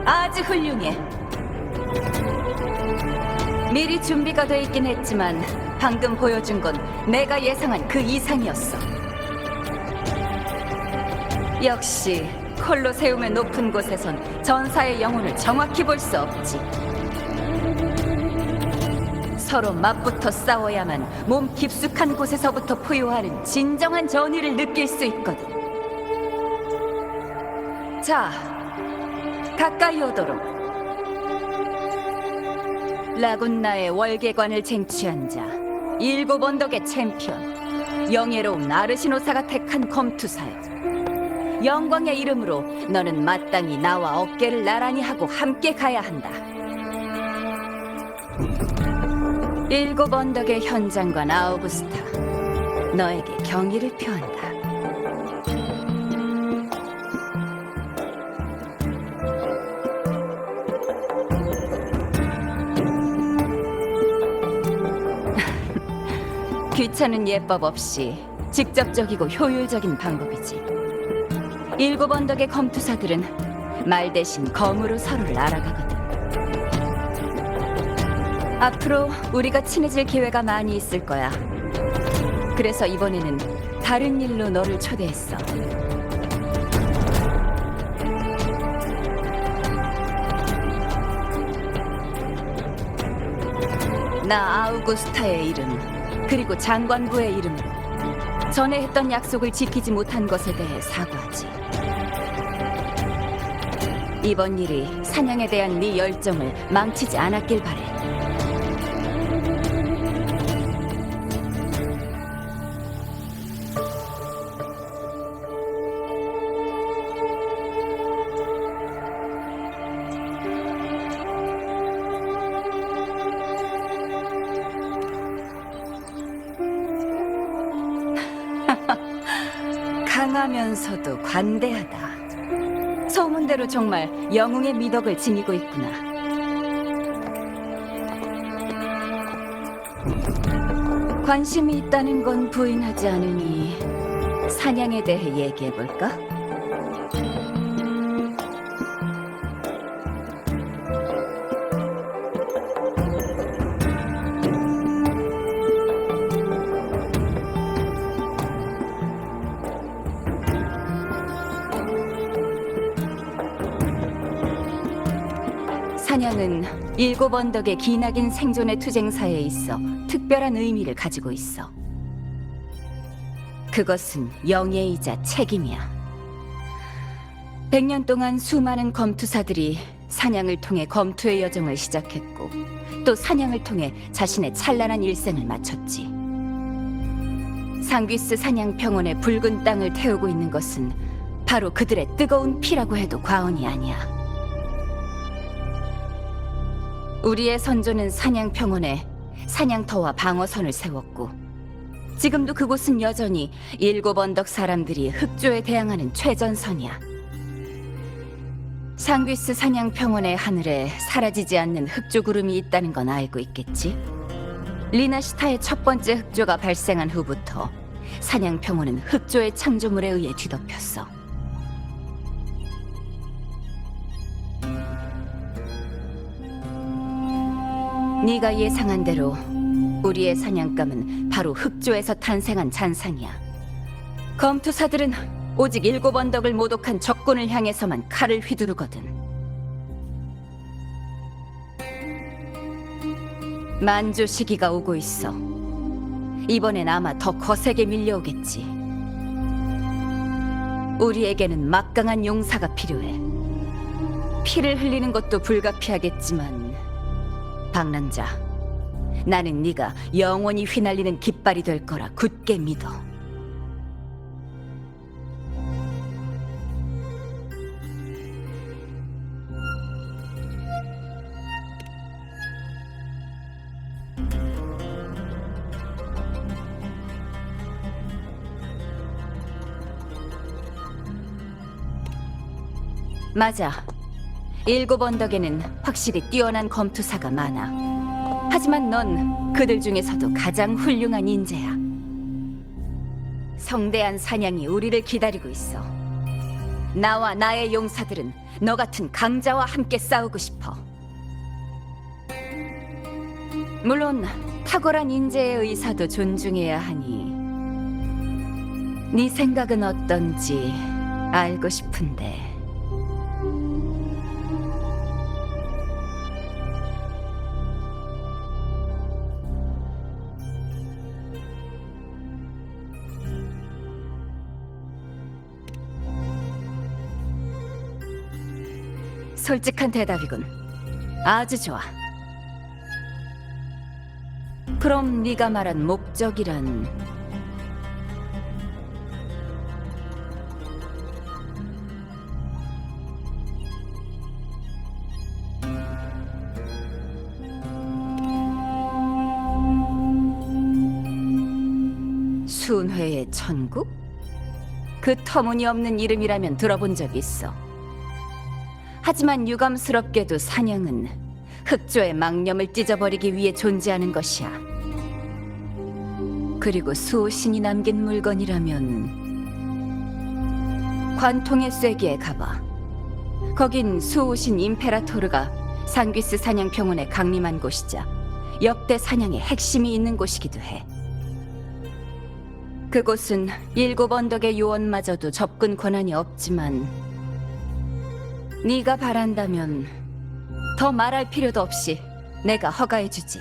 아주 훌륭해. 미리 준비가 돼 있긴 했지만 방금 보여준 건 내가 예상한 그 이상이었어. 역시 콜로세움의 높은 곳에선 전사의 영혼을 정확히 볼 수 없지. 서로 맞붙어 싸워야만 몸 깊숙한 곳에서부터 포효하는 진정한 전의를 느낄 수 있거든. 자, 가까이 오도록. 라군나의 월계관을 쟁취한 자, 일곱 언덕의 챔피언, 영예로운 아르시노사가 택한 검투사여. 영광의 이름으로 너는 마땅히 나와 어깨를 나란히 하고 함께 가야 한다. 일곱 언덕의 현장관 아우구스타, 너에게 경의를 표한다. 귀찮은 예법 없이 직접적이고 효율적인 방법이지. 일곱 언덕의 검투사들은 말 대신 검으로 서로를 알아가거든. 앞으로 우리가 친해질 기회가 많이 있을 거야. 그래서 이번에는 다른 일로 너를 초대했어. 나 아우구스타의 이름, 그리고 장관부의 이름으로 전에 했던 약속을 지키지 못한 것에 대해 사과하지. 이번 일이 사냥에 대한 네 열정을 망치지 않았길 바래. 강하면서도 관대하다. 소문대로 정말 영웅의 미덕을 지니고 있구나. 관심이 있다는 건 부인하지 않으니 사냥에 대해 얘기해볼까? 사냥은 일곱 언덕의 기나긴 생존의 투쟁사에 있어 특별한 의미를 가지고 있어. 그것은 영예이자 책임이야. 100년 동안 수많은 검투사들이 사냥을 통해 검투의 여정을 시작했고 또 사냥을 통해 자신의 찬란한 일생을 마쳤지. 상귀스 사냥평원의 붉은 땅을 태우고 있는 것은 바로 그들의 뜨거운 피라고 해도 과언이 아니야. 우리의 선조는 사냥평원에 사냥터와 방어선을 세웠고 지금도 그곳은 여전히 일곱 언덕 사람들이 흑조에 대항하는 최전선이야. 상귀스 사냥평원의 하늘에 사라지지 않는 흑조 구름이 있다는 건 알고 있겠지? 리나시타의 첫 번째 흑조가 발생한 후부터 사냥평원은 흑조의 창조물에 의해 뒤덮였어. 네가 예상한 대로 우리의 사냥감은 바로 흑조에서 탄생한 잔상이야. 검투사들은 오직 일곱 언덕을 모독한 적군을 향해서만 칼을 휘두르거든. 만조 시기가 오고 있어. 이번엔 아마 더 거세게 밀려오겠지. 우리에게는 막강한 용사가 필요해. 피를 흘리는 것도 불가피하겠지만 방랑자, 나는 네가 영원히 휘날리는 깃발이 될 거라 굳게 믿어. 맞아. 일곱 언덕에는 확실히 뛰어난 검투사가 많아. 하지만 넌 그들 중에서도 가장 훌륭한 인재야. 성대한 사냥이 우리를 기다리고 있어. 나와 나의 용사들은 너 같은 강자와 함께 싸우고 싶어. 물론 탁월한 인재의 의사도 존중해야 하니 네 생각은 어떤지 알고 싶은데. 솔직한 대답이군. 아주 좋아. 그럼 네가 말한 목적이란? 순회의 천국? 그 터무니없는 이름이라면 들어본 적 있어. 하지만 유감스럽게도 사냥은 흑조의 망념을 찢어버리기 위해 존재하는 것이야. 그리고 수호신이 남긴 물건이라면 관통의 쐐기에 가봐. 거긴 수호신 임페라토르가 상귀스 사냥 평원에 강림한 곳이자 역대 사냥의 핵심이 있는 곳이기도 해. 그곳은 7 언덕의 요원마저도 접근 권한이 없지만 네가 바란다면 더 말할 필요도 없이 내가 허가해주지.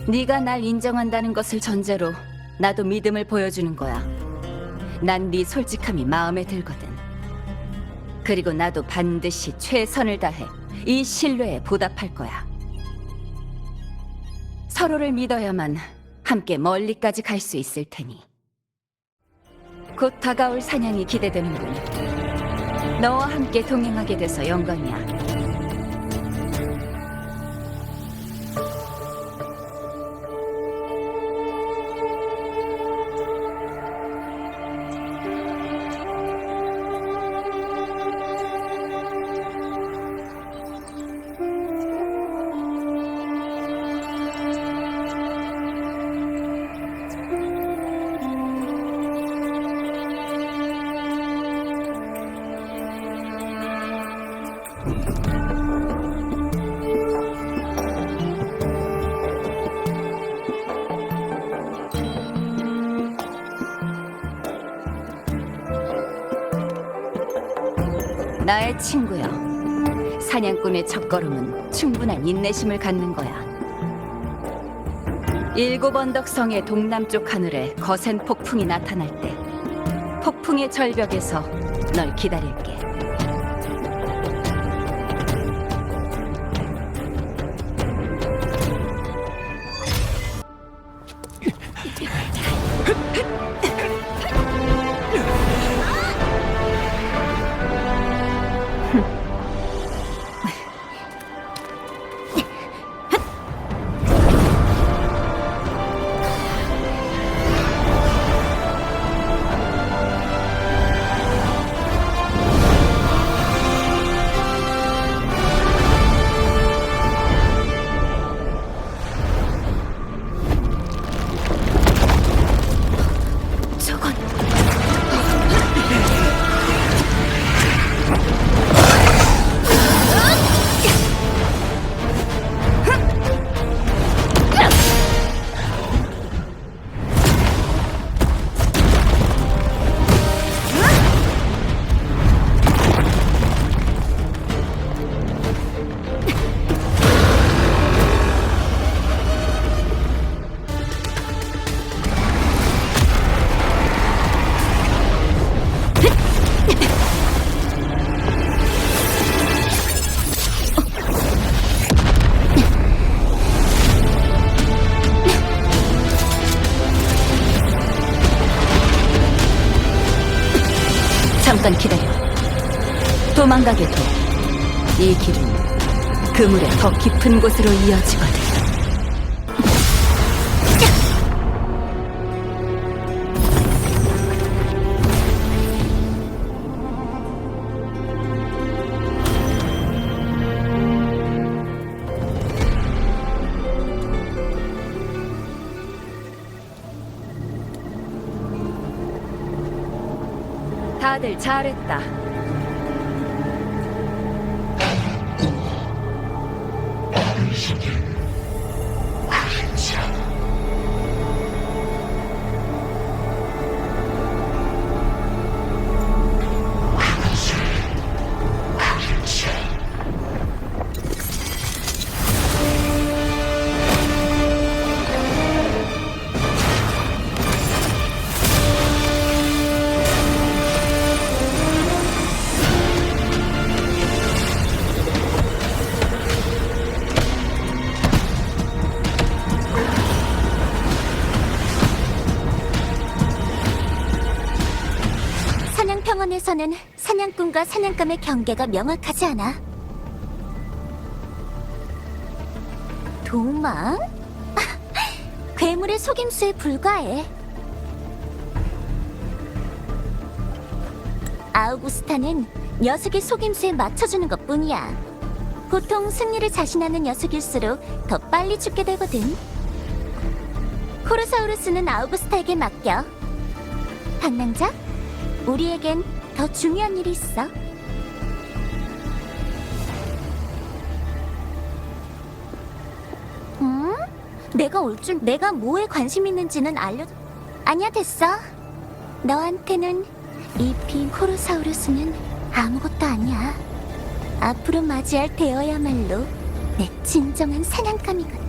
네가 날 인정한다는 것을 전제로 나도 믿음을 보여주는 거야. 난 네 솔직함이 마음에 들거든. 그리고 나도 반드시 최선을 다해 이 신뢰에 보답할 거야. 서로를 믿어야만 함께 멀리까지 갈 수 있을 테니. 곧 다가올 사냥이 기대되는군. 너와 함께 동행하게 돼서 영광이야. 나의 친구여, 사냥꾼의 첫걸음은 충분한 인내심을 갖는 거야. 7 언덕 성의 동남쪽 하늘에 거센 폭풍이 나타날 때 폭풍의 절벽에서 널 기다릴게. 잠깐 기다려. 도망가게 둬. 이 길은 그물의 더 깊은 곳으로 이어지거든. 다들 잘했다. 사냥평원에서는 사냥꾼과 사냥감의 경계가 명확하지 않아. 도망? 괴물의 속임수에 불과해. 아우구스타는 녀석의 속임수에 맞춰주는 것뿐이야. 보통 승리를 자신하는 녀석일수록 더 빨리 죽게 되거든. 코르사우루스는 아우구스타에게 맡겨. 방랑자? 우리에겐 더 중요한 일이 있어. 내가 뭐에 관심 있는지는 알려줘. 아니야, 됐어. 너한테는 이 빈 코르사우루스는 아무것도 아니야. 앞으로 맞이할 되어야말로 내 진정한 사냥감이거든.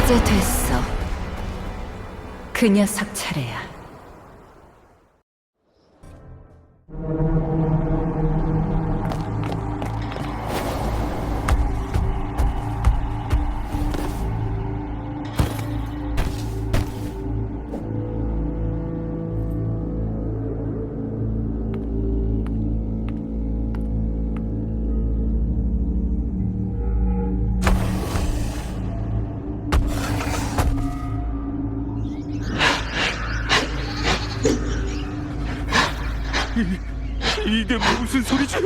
이제 됐어. 그 녀석 차례야. 이게 무슨 소리지?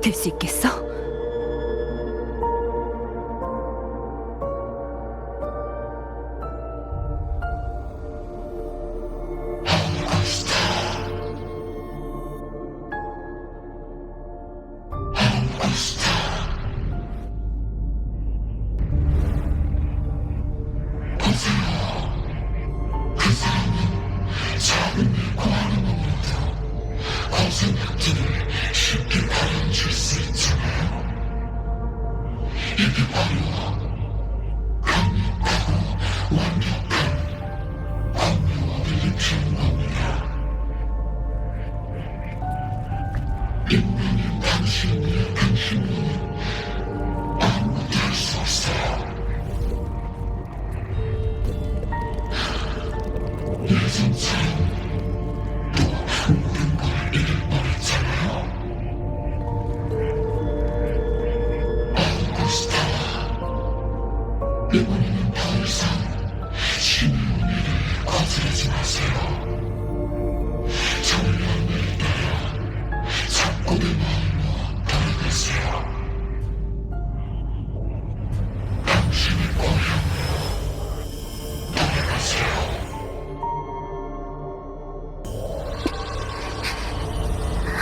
버틸 수 있겠어?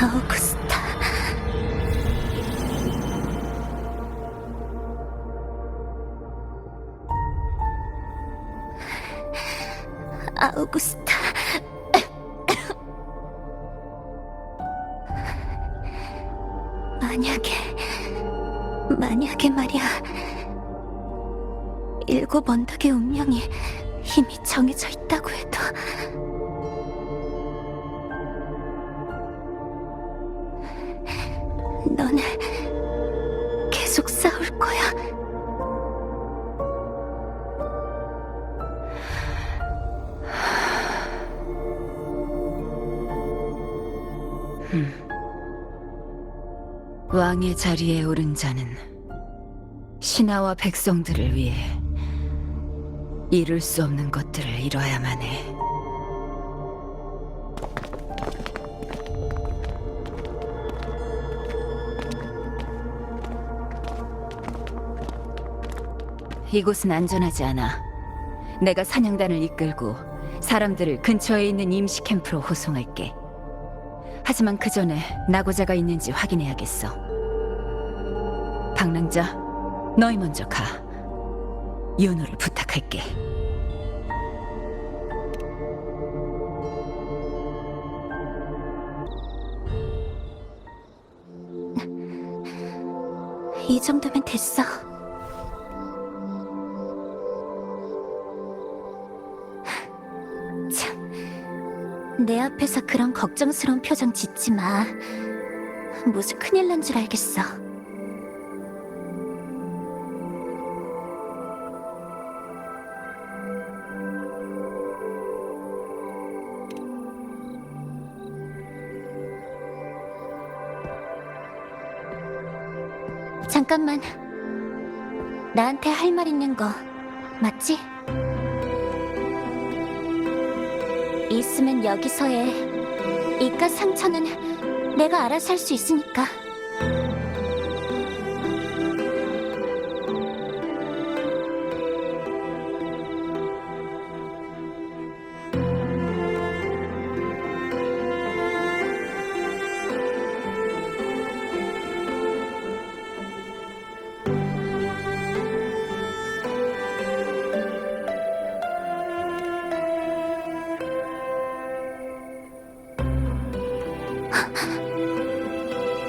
아우구스타. 아우구스타. 만약에 말이야. 7 언덕의 운명이 이미 정해져 있다고 해도 너는 계속 싸울 거야. 왕의 자리에 오른 자는 신하와 백성들을 위해 이룰 수 없는 것들을 이뤄야만 해. 이곳은 안전하지 않아. 내가 사냥단을 이끌고 사람들을 근처에 있는 임시 캠프로 호송할게. 하지만 그 전에 나고자가 있는지 확인해야겠어. 방랑자, 너희 먼저 가. 윤호를 부탁할게. 이 정도면 됐어. 참, 내 앞에서 그런 걱정스러운 표정 짓지 마. 무슨 큰일 난 줄 알겠어. 잠깐만. 나한테 할 말 있는 거 맞지? 있으면 여기서 해. 이깟 상처는 내가 알아서 할 수 있으니까.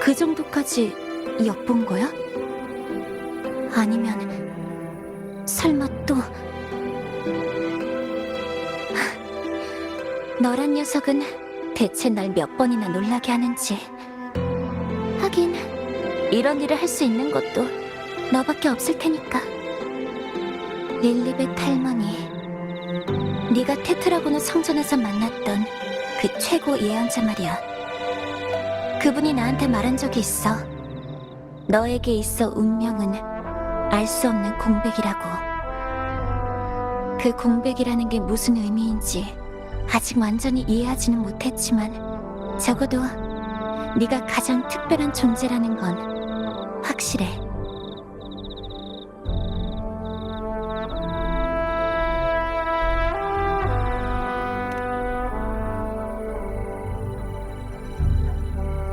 그 정도까지 엿본 거야? 아니면 설마 또 너란 녀석은 대체 날 몇 번이나 놀라게 하는지. 하긴 이런 일을 할 수 있는 것도 너밖에 없을 테니까. 릴리벳 할머니, 네가 테트라고노 성전에서 만났던 그 최고 예언자 말이야. 그분이 나한테 말한 적이 있어. 너에게 있어 운명은 알 수 없는 공백이라고. 그 공백이라는 게 무슨 의미인지 아직 완전히 이해하지는 못했지만 적어도 네가 가장 특별한 존재라는 건 확실해.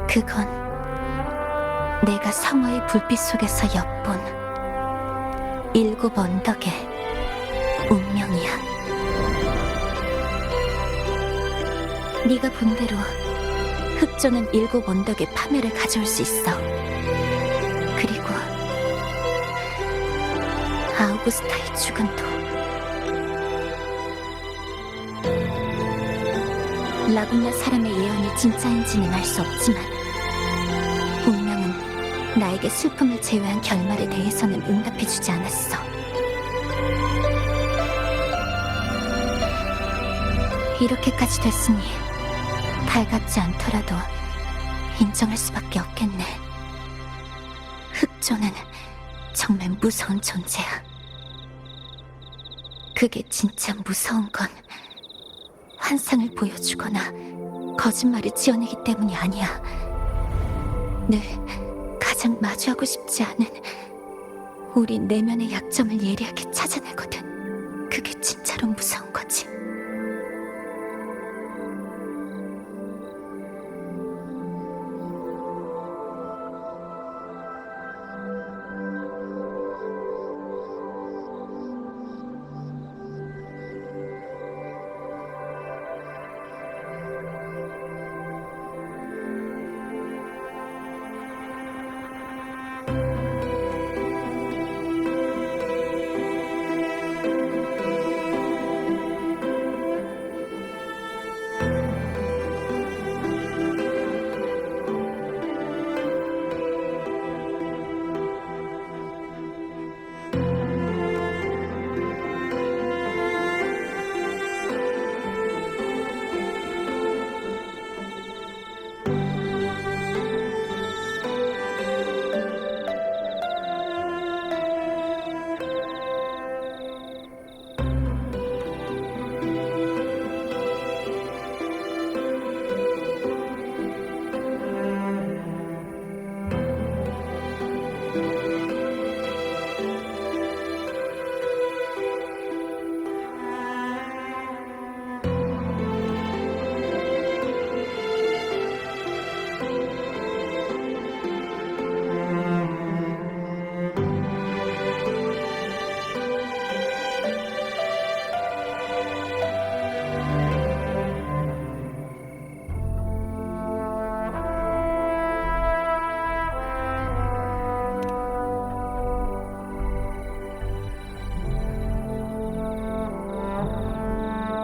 그건 내가 성화의 불빛 속에서 엿본 7 언덕의 운명이야. 네가 본 대로 흑조는 7 언덕의 파멸을 가져올 수 있어. 그리고 아우구스타의 죽음도. 라군나 사람의 예언이 진짜인지는 알 수 없지만 운명은 나에게 슬픔을 제외한 결말에 대해서는 응답해주지 않았어. 이렇게까지 됐으니 달갑지 않더라도 인정할 수밖에 없겠네. 흑조는 정말 무서운 존재야. 그게 진짜 무서운 건 환상을 보여주거나 거짓말을 지어내기 때문이 아니야. 늘 가장 마주하고 싶지 않은 우리 내면의 약점을 예리하게 찾아내거든. 그게 진짜로 무서운 거지.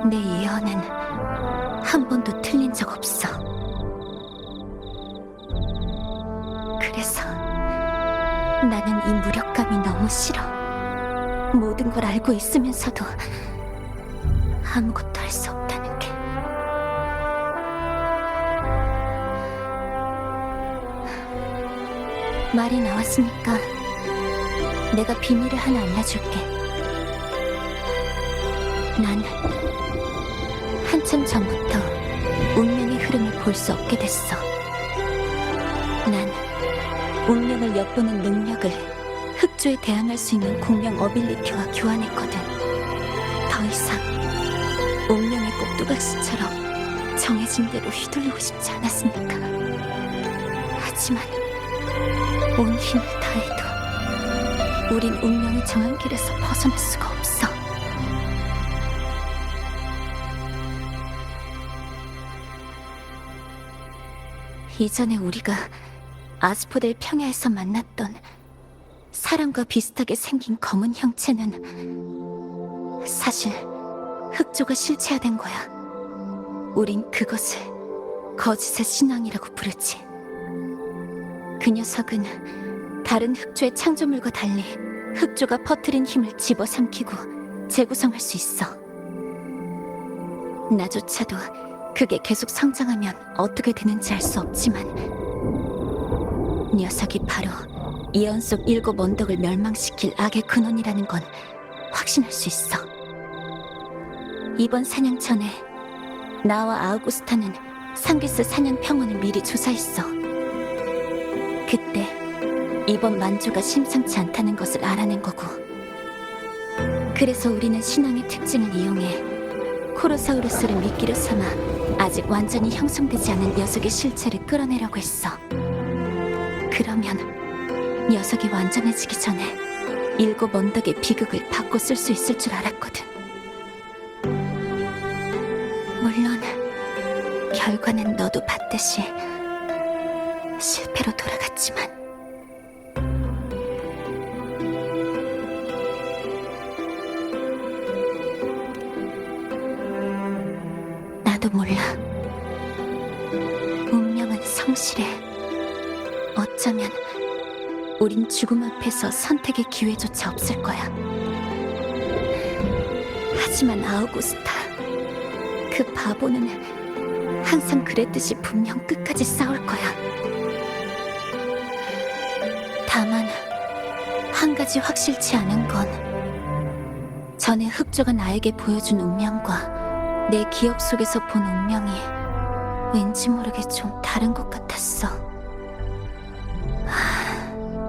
내 예언은 한 번도 틀린 적 없어. 그래서 나는 이 무력감이 너무 싫어. 모든 걸 알고 있으면서도 아무것도 할 수 없다는 게. 말이 나왔으니까 내가 비밀을 하나 알려줄게. 난 한참 전부터 운명의 흐름을 볼 수 없게 됐어. 난 운명을 엿보는 능력을 흑조에 대항할 수 있는 공명 어빌리티와 교환했거든. 더 이상 운명의 꼭두각시처럼 정해진 대로 휘둘리고 싶지 않았으니까. 하지만 온 힘을 다해도 우린 운명의 정한 길에서 벗어날 수가 없어. 이전에 우리가 아스포델 평야에서 만났던 사람과 비슷하게 생긴 검은 형체는 사실 흑조가 실체화된 거야. 우린 그것을 거짓의 신앙이라고 부르지. 그 녀석은 다른 흑조의 창조물과 달리 흑조가 퍼뜨린 힘을 집어삼키고 재구성할 수 있어. 나조차도 그게 계속 성장하면 어떻게 되는지 알 수 없지만 녀석이 바로 예언 속 7 언덕을 멸망시킬 악의 근원이라는 건 확신할 수 있어. 이번 사냥 전에 나와 아우구스타는 상기스 사냥 평원을 미리 조사했어. 그때 이번 만조가 심상치 않다는 것을 알아낸 거고. 그래서 우리는 신앙의 특징을 이용해 코로사우루스를 미끼로 삼아 아직 완전히 형성되지 않은 녀석의 실체를 끌어내려고 했어. 그러면 녀석이 완전해지기 전에 7 언덕의 비극을 바꿔 쓸 수 있을 줄 알았거든. 물론 결과는 너도 봤듯이 실패로 돌아갔지만. 나도 몰라. 운명은 성실해. 어쩌면 우린 죽음 앞에서 선택의 기회조차 없을 거야. 하지만 아우구스타, 그 바보는 항상 그랬듯이 분명 끝까지 싸울 거야. 다만 한 가지 확실치 않은 건 전에 흑조가 나에게 보여준 운명과 내 기억 속에서 본 운명이 왠지 모르게 좀 다른 것 같았어.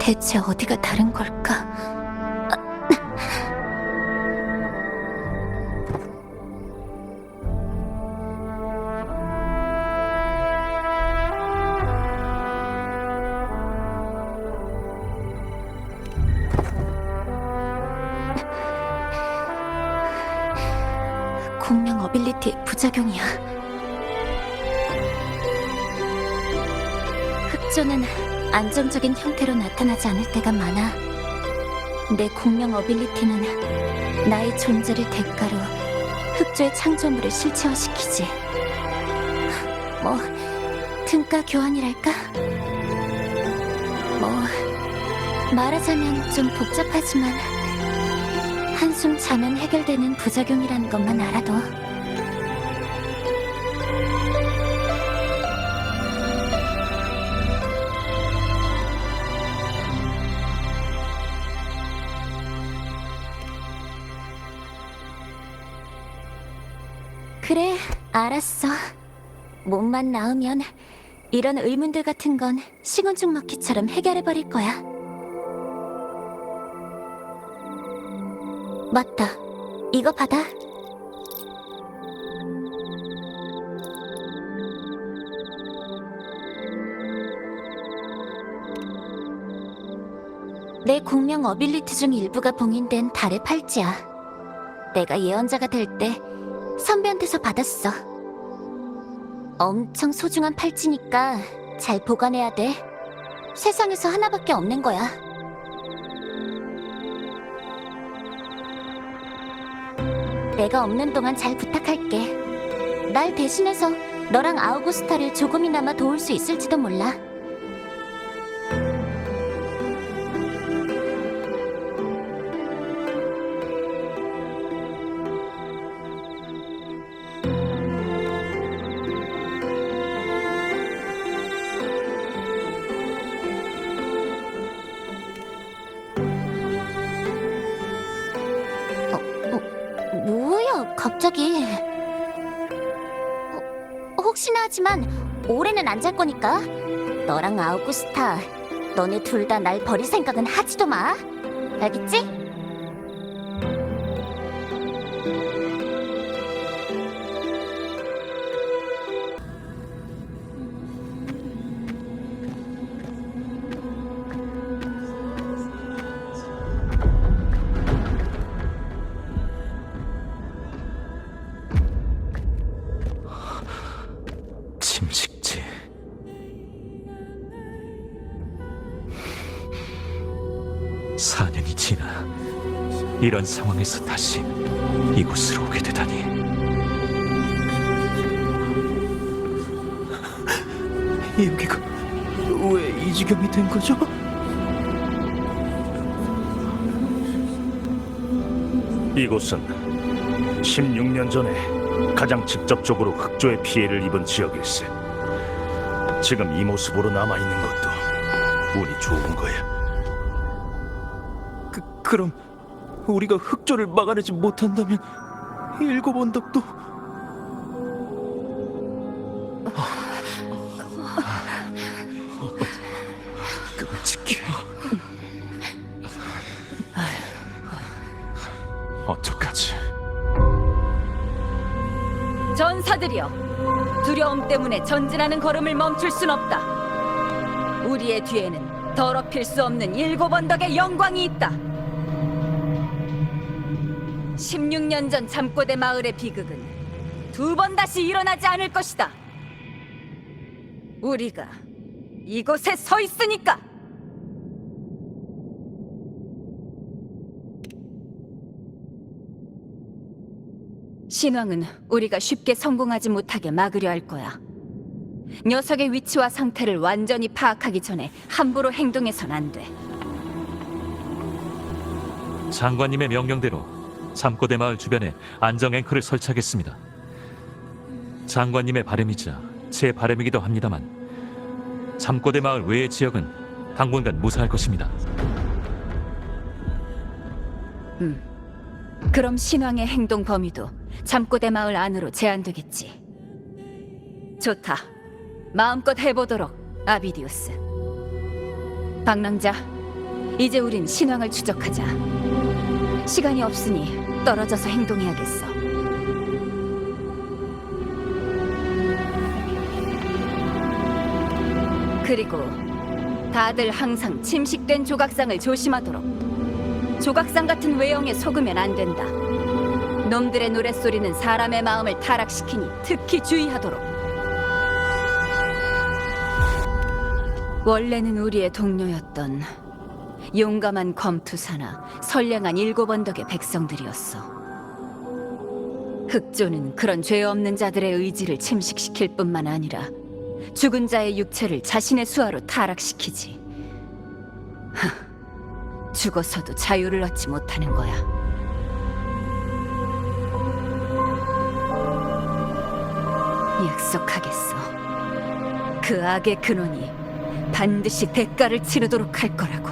대체 어디가 다른 걸까? 공명 어빌리티의 부작용이야. 흑조는 안정적인 형태로 나타나지 않을 때가 많아. 내 공명 어빌리티는 나의 존재를 대가로 흑조의 창조물을 실체화시키지. 뭐 등가 교환이랄까? 뭐 말하자면 좀 복잡하지만 한숨 자면 해결되는 부작용이라는 것만 알아도. 그래, 알았어. 몸만 나으면 이런 의문들 같은 건 식은죽 먹기처럼 해결해버릴 거야. 맞다. 이거 받아. 내 공명 어빌리티 중 일부가 봉인된 달의 팔찌야. 내가 예언자가 될 때 선배한테서 받았어. 엄청 소중한 팔찌니까 잘 보관해야 돼. 세상에서 하나밖에 없는 거야. 내가 없는 동안 잘 부탁할게. 날 대신해서 너랑 아우구스타를 조금이나마 도울 수 있을지도 몰라. 뭐야, 갑자기. 혹시나 하지만 올해는 안 잘 거니까 너랑 아우구스타, 너네 둘 다 날 버릴 생각은 하지도 마. 알겠지? 침식지. 사 년이 지나 이런 상황에서 다시 이곳으로 오게 되다니. 여기가 왜 이 지경이 된 거죠? 이곳은 16년 전에 가장 직접적으로 흑조의 피해를 입은 지역일세. 지금 이 모습으로 남아있는 것도 운이 좋은 거야. 그럼 우리가 흑조를 막아내지 못한다면 7 언덕도... 어떡하지? 전사들이여, 두려움 때문에 전진하는 걸음을 멈출 순 없다. 우리의 뒤에는 더럽힐 수 없는 7 언덕의 영광이 있다. 16년 전 잠꼬대 마을의 비극은 2번 다시 일어나지 않을 것이다. 우리가 이곳에 서 있으니까. 신왕은 우리가 쉽게 성공하지 못하게 막으려 할 거야. 녀석의 위치와 상태를 완전히 파악하기 전에 함부로 행동해선 안 돼. 장관님의 명령대로 잠꼬대 마을 주변에 안정 앵커를 설치하겠습니다. 장관님의 바람이자 제 바람이기도 합니다만 잠꼬대 마을 외의 지역은 당분간 무사할 것입니다. 그럼 신왕의 행동 범위도 잠꼬대 마을 안으로 제한되겠지. 좋다. 마음껏 해보도록, 아비디우스. 방랑자, 이제 우린 신왕을 추적하자. 시간이 없으니 떨어져서 행동해야겠어. 그리고 다들 항상 침식된 조각상을 조심하도록. 조각상 같은 외형에 속으면 안 된다. 놈들의 노랫소리는 사람의 마음을 타락시키니 특히 주의하도록. 원래는 우리의 동료였던 용감한 검투사나 선량한 7 언덕의 백성들이었어. 흑조는 그런 죄 없는 자들의 의지를 침식시킬 뿐만 아니라 죽은 자의 육체를 자신의 수하로 타락시키지. 죽어서도 자유를 얻지 못하는 거야. 약속하겠어. 그 악의 근원이 반드시 대가를 치르도록 할 거라고.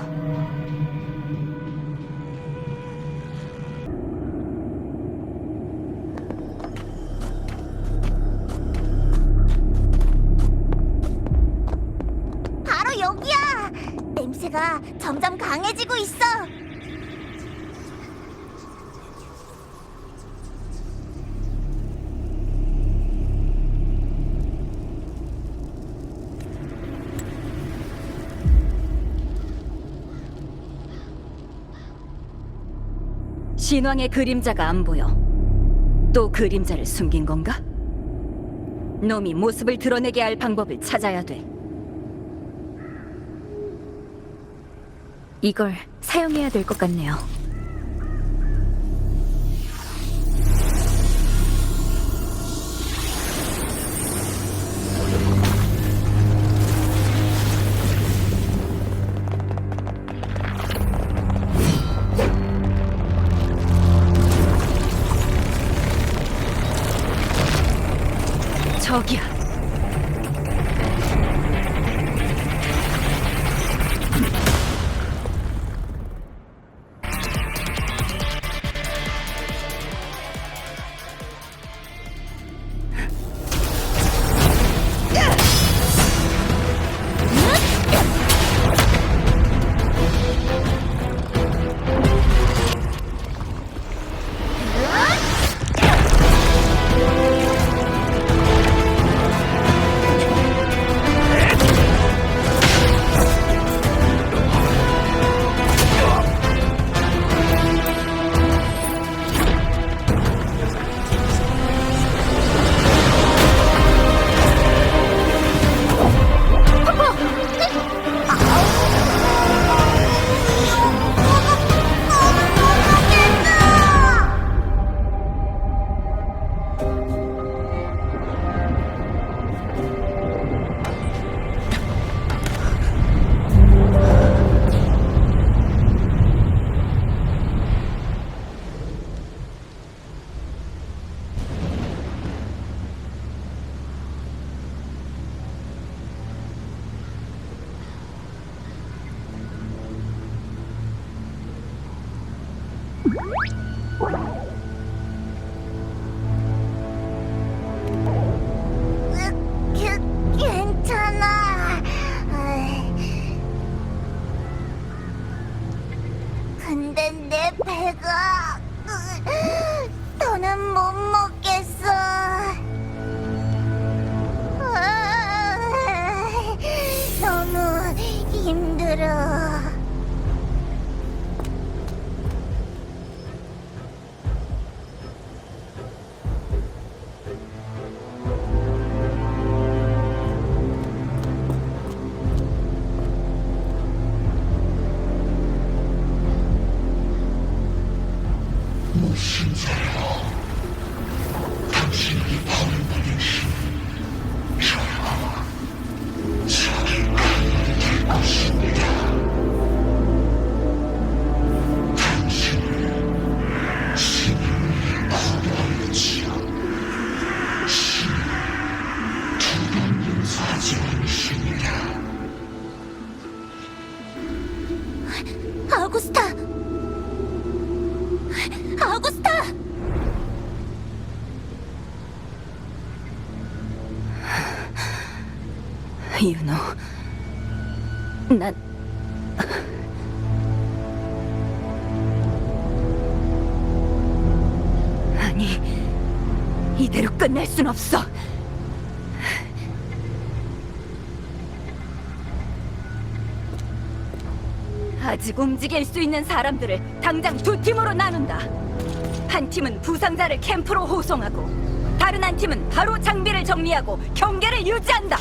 바로 여기야! 냄새가 점점 강해지고 있어! 신왕의 그림자가 안 보여. 또 그림자를 숨긴 건가? 놈이 모습을 드러내게 할 방법을 찾아야 돼. 이걸 사용해야 될 것 같네요. 저기야. 괜찮아. 근데 내 배가 아우구스타! 아우구스타! 윤호, 난 아니, 이대로 끝낼 순 없어. 아직 움직일 수 있는 사람들을 당장 두 팀으로 나눈다. 한 팀은 부상자를 캠프로 호송하고 다른 한 팀은 바로 장비를 정리하고 경계를 유지한다.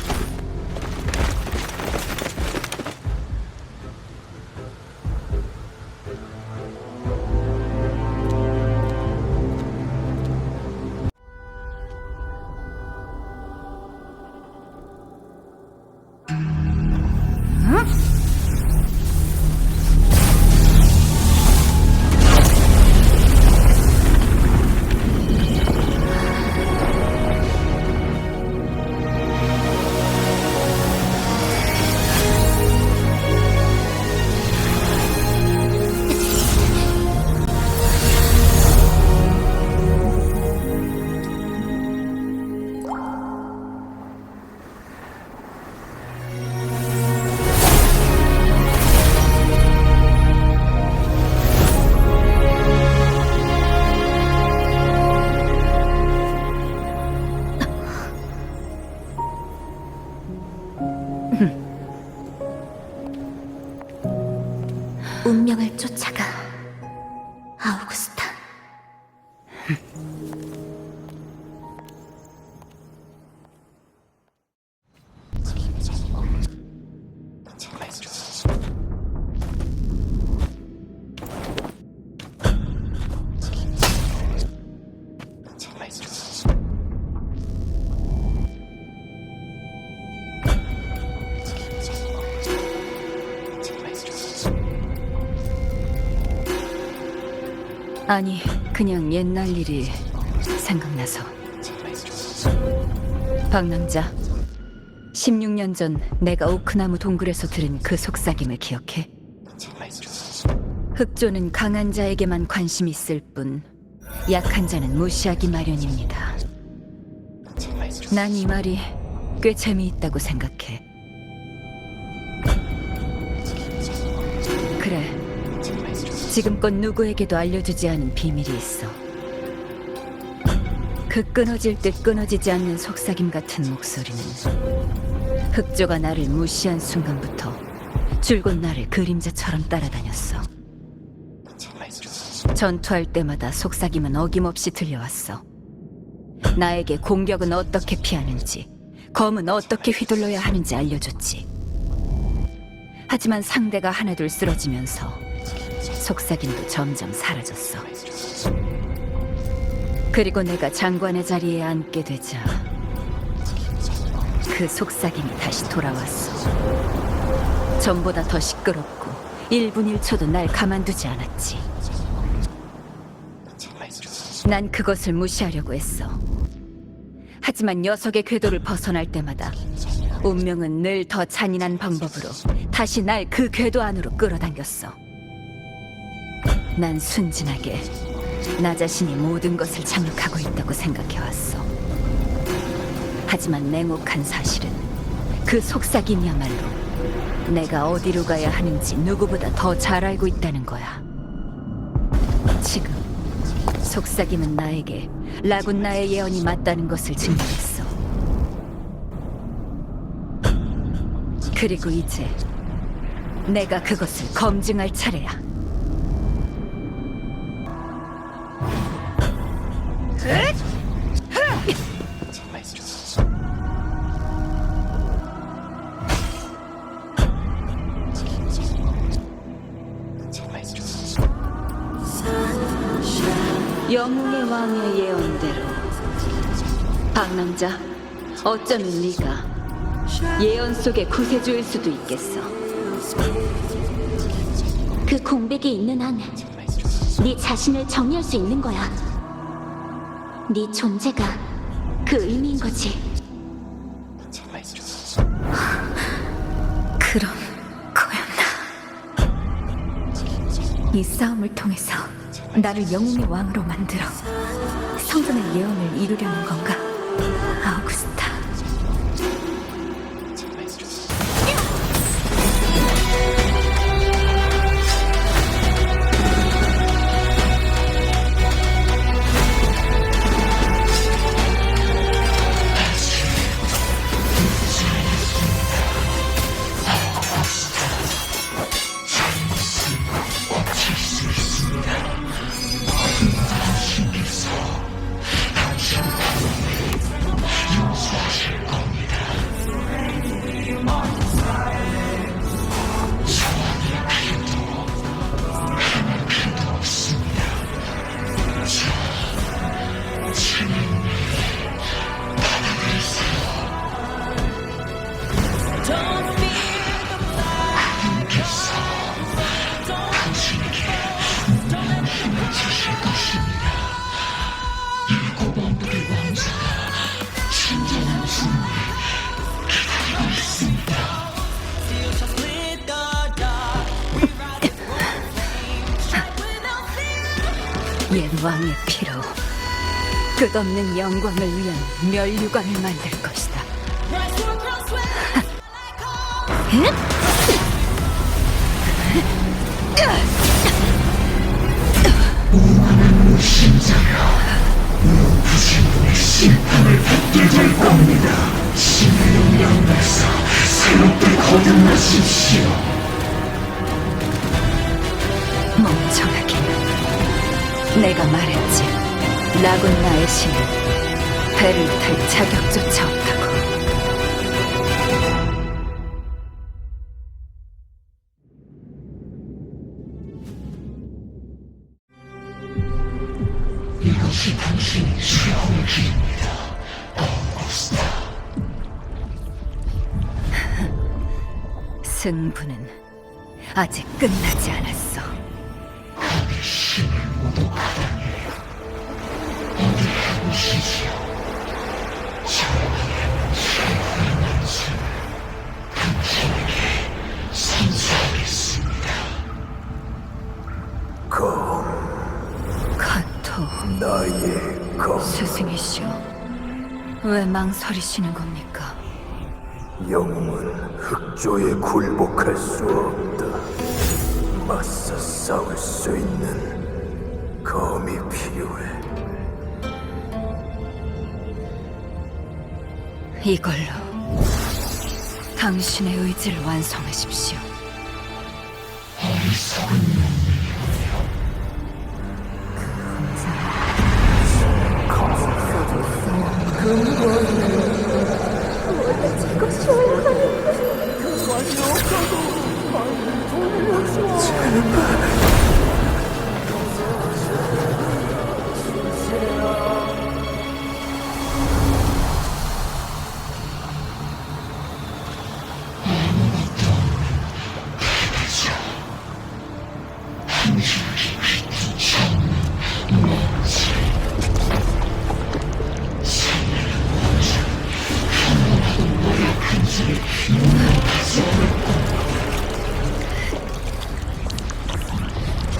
운명을 쫓아가, 아우구스타. 아니, 그냥 옛날 일이 생각나서. 박남자, 16년 전 내가 오크나무 동굴에서 들은 그 속삭임을 기억해? 흑조는 강한 자에게만 관심 있을 뿐 약한 자는 무시하기 마련입니다. 난 이 말이 꽤 재미있다고 생각해. 그래, 지금껏 누구에게도 알려주지 않은 비밀이 있어. 그 끊어질 듯 끊어지지 않는 속삭임 같은 목소리는 흑조가 나를 무시한 순간부터 줄곧 나를 그림자처럼 따라다녔어. 전투할 때마다 속삭임은 어김없이 들려왔어. 나에게 공격은 어떻게 피하는지, 검은 어떻게 휘둘러야 하는지 알려줬지. 하지만 상대가 하나둘 쓰러지면서 속삭임도 점점 사라졌어. 그리고 내가 장관의 자리에 앉게 되자 그 속삭임이 다시 돌아왔어. 전보다 더 시끄럽고 1분 1초도 날 가만두지 않았지. 난 그것을 무시하려고 했어. 하지만 녀석의 궤도를 벗어날 때마다 운명은 늘 더 잔인한 방법으로 다시 날 그 궤도 안으로 끌어당겼어. 난 순진하게 나 자신이 모든 것을 장악하고 있다고 생각해왔어. 하지만 냉혹한 사실은 그 속삭임이야말로 내가 어디로 가야 하는지 누구보다 더 잘 알고 있다는 거야. 지금 속삭임은 나에게 라군나의 예언이 맞다는 것을 증명했어. 그리고 이제 내가 그것을 검증할 차례야. 영웅의 왕의 예언대로 방랑자, 어쩌면 네가 예언 속의 구세주일 수도 있겠어. 그 공백이 있는 한 네 자신을 정의할 수 있는 거야. 네 존재가 그 의미인 거지. 그럼 거였나? 이 싸움을 통해서 나를 영웅의 왕으로 만들어 성전의 예언을 이루려는 건가? 아우구스타. 옛 왕의 피로 끝없는 영광을 위한 멸류관을 만들 것이다. 멍청하게 내가 말했지. 라군나의 신은 배를 탈 자격조차 없다고. 이것이 당신의 최후의 길입니다, 아우구스타. 승부는 아직 끝나지 않았어. 그의 신을 모두 가당해 어디 해보시지요. 저와의 최후의 만찬을 당신에게 선사하겠습니다. 카토 나의 검 스승이시여, 왜 망설이시는 겁니까? 영웅은 흑조에 굴복할 수 없다. 맞서 싸울 수 있는 검이 필요해. 이걸로 당신의 의지를 완성하십시오. 어리석은 놈이군요.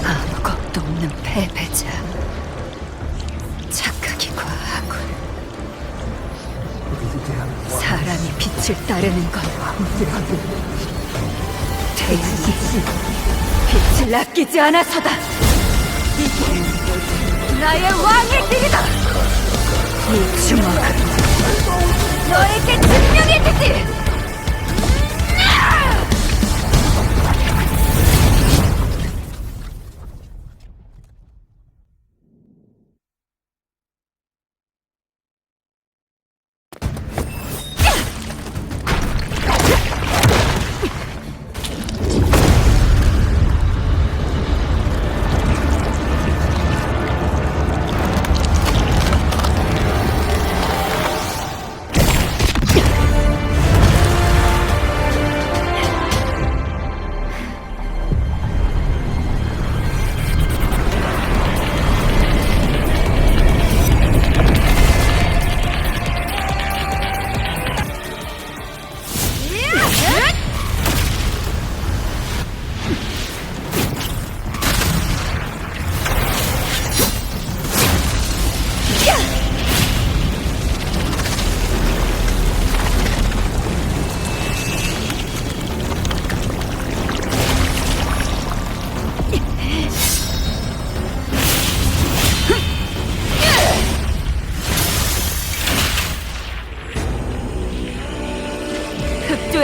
아무 겁도 없는 패배자. 착각이 과하군. 사람이 빛을 따르는 건 태양이 빛을 아끼지 않아서다. 이게 나의 왕의 길이다. 이 주먹은 너에게 증명해주지.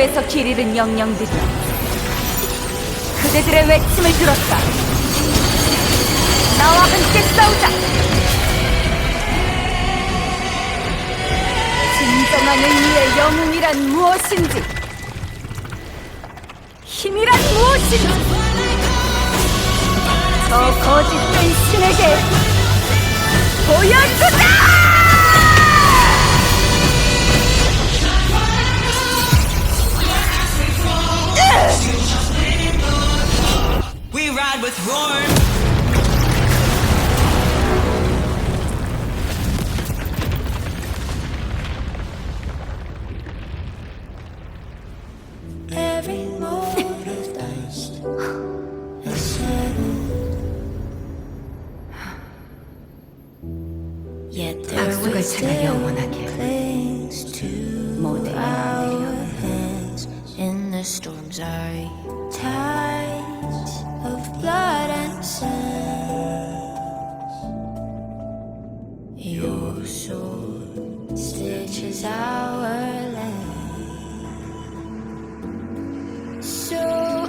흑조에서 길 잃은 영령들이여, 그대들의 외침을 들었다. 나와 함께 싸우자. 진정한 의미의 영웅이란 무엇인지, 힘이란 무엇인지, 저 거짓된 신에게 보여주자! We ride with roar. Every mold of dust has settled. Yet there 박수갈채가 still 영원하게 clings to 모든 our 영혼들이여. hands in the storms are tides of blood and sand. Your sword stitches our land. So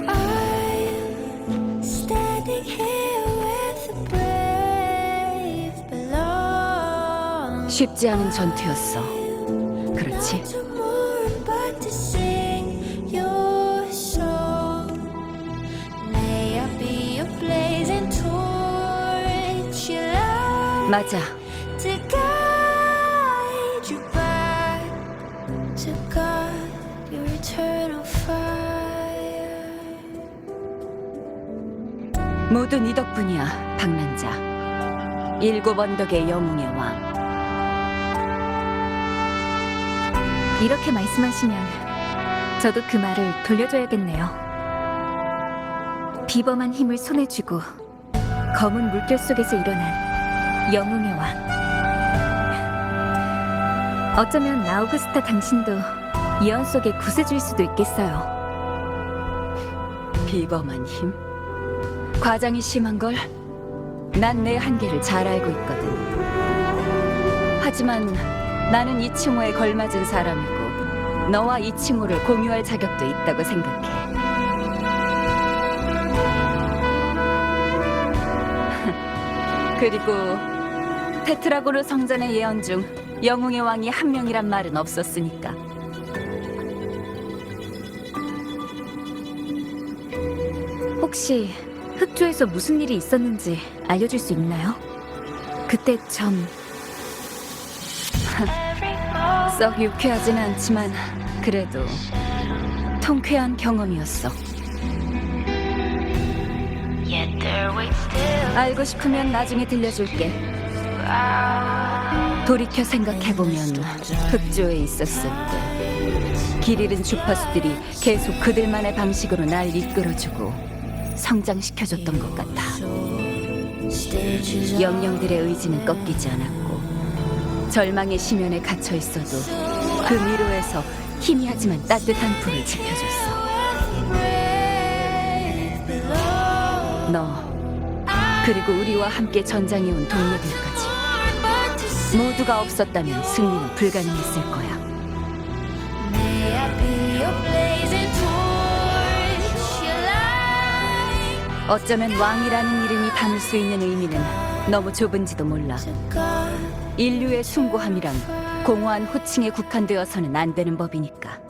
I'm standing here with the brave belong. 쉽지 않은 전투였어. 그렇지? To more but to sing your song. May I be a blazing torch you light 맞아. to guide you back to God, your eternal fire. 모두 네 덕분이야, 박난자. 일곱 언덕의 영웅의 왕. 이렇게 말씀하시면 저도 그 말을 돌려줘야겠네요. 비범한 힘을 손에 쥐고 검은 물결 속에서 일어난 영웅의 왕. 어쩌면 아우구스타 당신도 예언 속의 구세주일 수도 있겠어요. 비범한 힘? 과장이 심한걸? 난 내 한계를 잘 알고 있거든. 하지만 나는 이 칭호에 걸맞은 사람이고 너와 이 칭호를 공유할 자격도 있다고 생각해. 그리고 테트라고르 성전의 예언 중 영웅의 왕이 한 명이란 말은 없었으니까. 혹시 흑조에서 무슨 일이 있었는지 알려줄 수 있나요? 그때 전 썩 유쾌하진 않지만 그래도 통쾌한 경험이었어. Yet there waits still 알고 싶으면 나중에 들려줄게. 돌이켜 생각해보면 흑조에 있었을 때 길 잃은 주파수들이 계속 그들만의 방식으로 날 이끌어주고 성장시켜줬던 것 같아. stitches 영령들의 의지는 꺾이지 않았고 절망의 심연에 갇혀 있어도 그 미로에서 희미하지만 따뜻한 불을 지펴줬어. 너 그리고 우리와 함께 전장해온 동료들까지 모두가 없었다면 승리는 불가능했을 거야. May I be a blazing torch you light 어쩌면 왕이라는 이름이 담을 수 있는 의미는 너무 좁은지도 몰라. to God. 인류의 숭고함이란 공허한 호칭에 국한되어서는 안 되는 법이니까.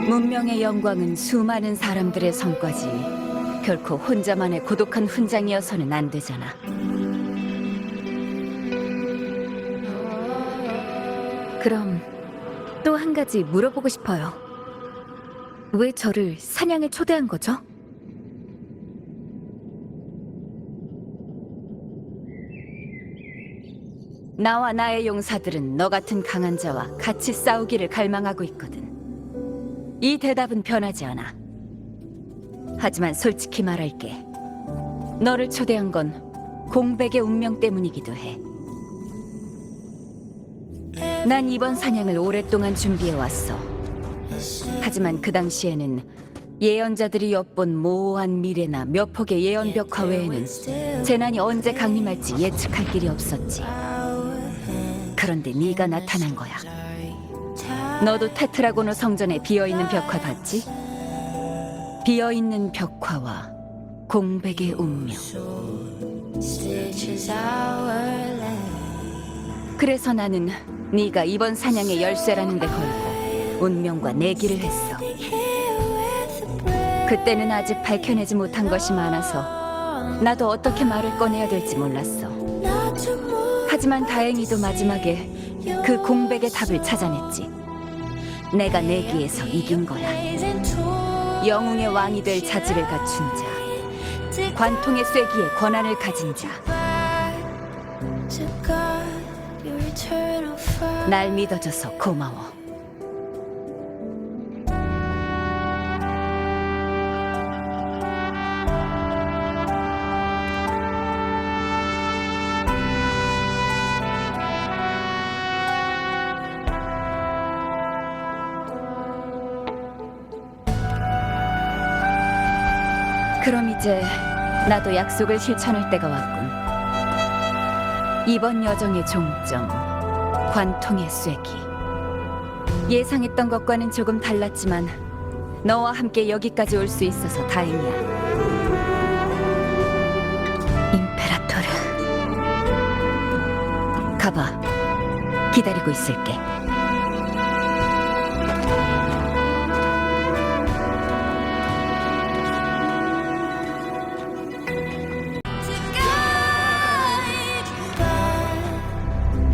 문명의 영광은 수많은 사람들의 성과지 결코 혼자만의 고독한 훈장이어서는 안 되잖아. 그럼 또 한 가지 물어보고 싶어요. 왜 저를 사냥에 초대한 거죠? 나와 나의 용사들은 너 같은 강한 자와 같이 싸우기를 갈망하고 있거든. 이 대답은 변하지 않아. 하지만 솔직히 말할게. 너를 초대한 건 공백의 운명 때문이기도 해. 난 이번 사냥을 오랫동안 준비해왔어. 하지만 그 당시에는 예언자들이 엿본 모호한 미래나 몇 폭의 예언 벽화 외에는 재난이 언제 강림할지 예측할 길이 없었지. 그런데 네가 나타난 거야. 너도 테트라고노 성전의 비어있는 벽화 봤지? 비어있는 벽화와 공백의 운명. Stitches our land. 그래서 나는 네가 이번 사냥의 열쇠라는 데 걸고 운명과 내기를 했어. Here with a breath. 그때는 아직 밝혀내지 못한 것이 많아서 나도 어떻게 말을 꺼내야 될지 몰랐어. Not to move. 하지만 다행히도 마지막에 그 공백의 답을 찾아냈지. 내가 내기에서 이긴 거야. Blazing towards 영웅의 왕이 될 자질을 갖춘 자, 관통의 쐐기에 권한을 가진 자, to God, your eternal fire. 날 믿어줘서 고마워. 그럼 이제 나도 약속을 실천할 때가 왔군. 이번 여정의 종점, 관통의 쐐기. 예상했던 것과는 조금 달랐지만 너와 함께 여기까지 올 수 있어서 다행이야. 임페라토르. 가봐. 기다리고 있을게.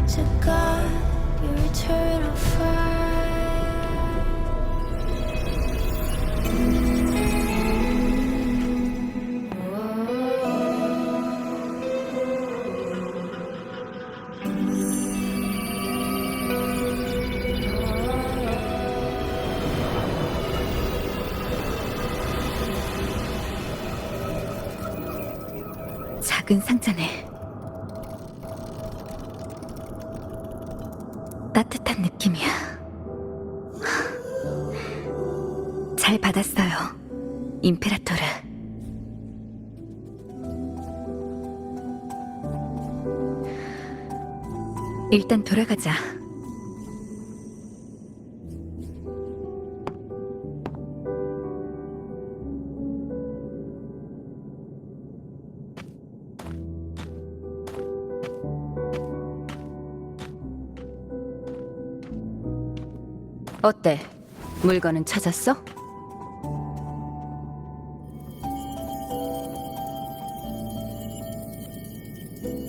To God, your eternal fire. 작은 상자네. 따뜻한 느낌이야. 잘 받았어요, 임페라토르. 일단 돌아가자. 어때? 물건은 찾았어?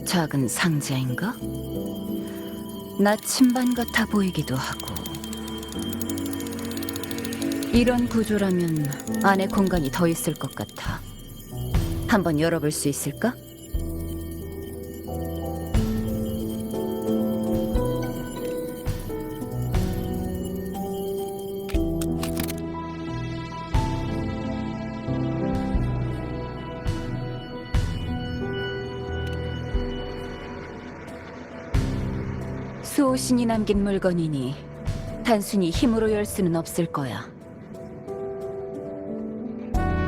작은 상자인가? 나침반 같아 보이기도 하고. 이런 구조라면 안에 공간이 더 있을 것 같아. 한번 열어볼 수 있을까? 수호신이 남긴 물건이니 단순히 힘으로 열 수는 없을 거야.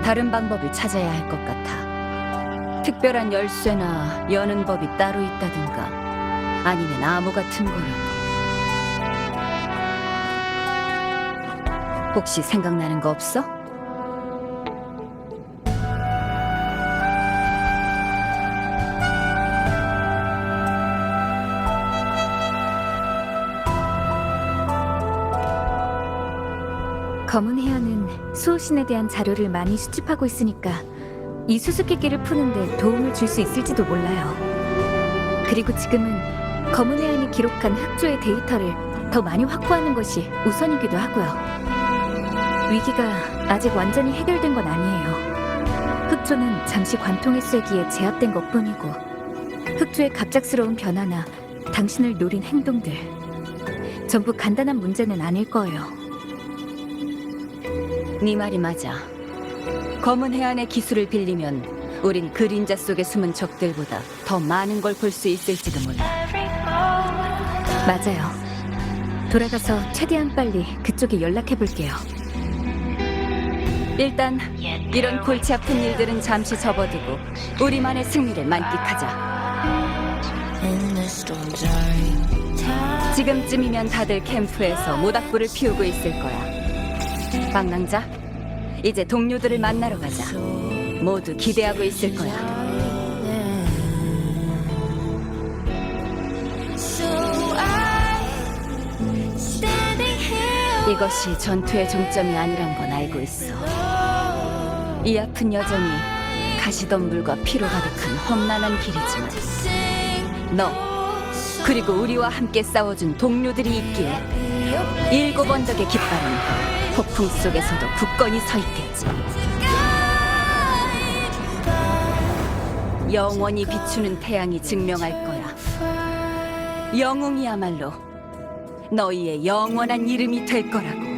다른 방법을 찾아야 할 것 같아. 특별한 열쇠나 여는 법이 따로 있다든가 아니면 암호 같은 거라도. 혹시 생각나는 거 없어? 검은 해연은 수호신에 대한 자료를 많이 수집하고 있으니까 이 수수께끼를 푸는데 도움을 줄 수 있을지도 몰라요. 그리고 지금은 검은 해연이 기록한 흑조의 데이터를 더 많이 확보하는 것이 우선이기도 하고요. 위기가 아직 완전히 해결된 건 아니에요. 흑조는 잠시 관통의 쐐기에 제압된 것뿐이고 흑조의 갑작스러운 변화나 당신을 노린 행동들 전부 간단한 문제는 아닐 거예요. 네 말이 맞아. 검은 해안의 기술을 빌리면 우린 그림자 속에 숨은 적들보다 더 많은 걸 볼 수 있을지도 몰라. 맞아요. 돌아가서 최대한 빨리 그쪽에 연락해 볼게요. 일단 이런 골치 아픈 일들은 잠시 접어두고 우리만의 승리를 만끽하자. In the storms are 지금쯤이면 다들 캠프에서 모닥불을 피우고 있을 거야. 방랑자, 이제 동료들을 만나러 가자. 모두 기대하고 있을 거야. So I'm standing here 이것이 전투의 종점이 아니란 건 알고 있어. 이 앞은 여전히 가시덤불과 피로 가득한 험난한 길이지만 너 그리고 우리와 함께 싸워준 동료들이 있기에 7 언덕의 깃발은 폭풍 속에서도 굳건히 서 있겠지. 영원히 비추는 태양이 증명할 거야. 영웅이야말로 너희의 영원한 이름이 될 거라고.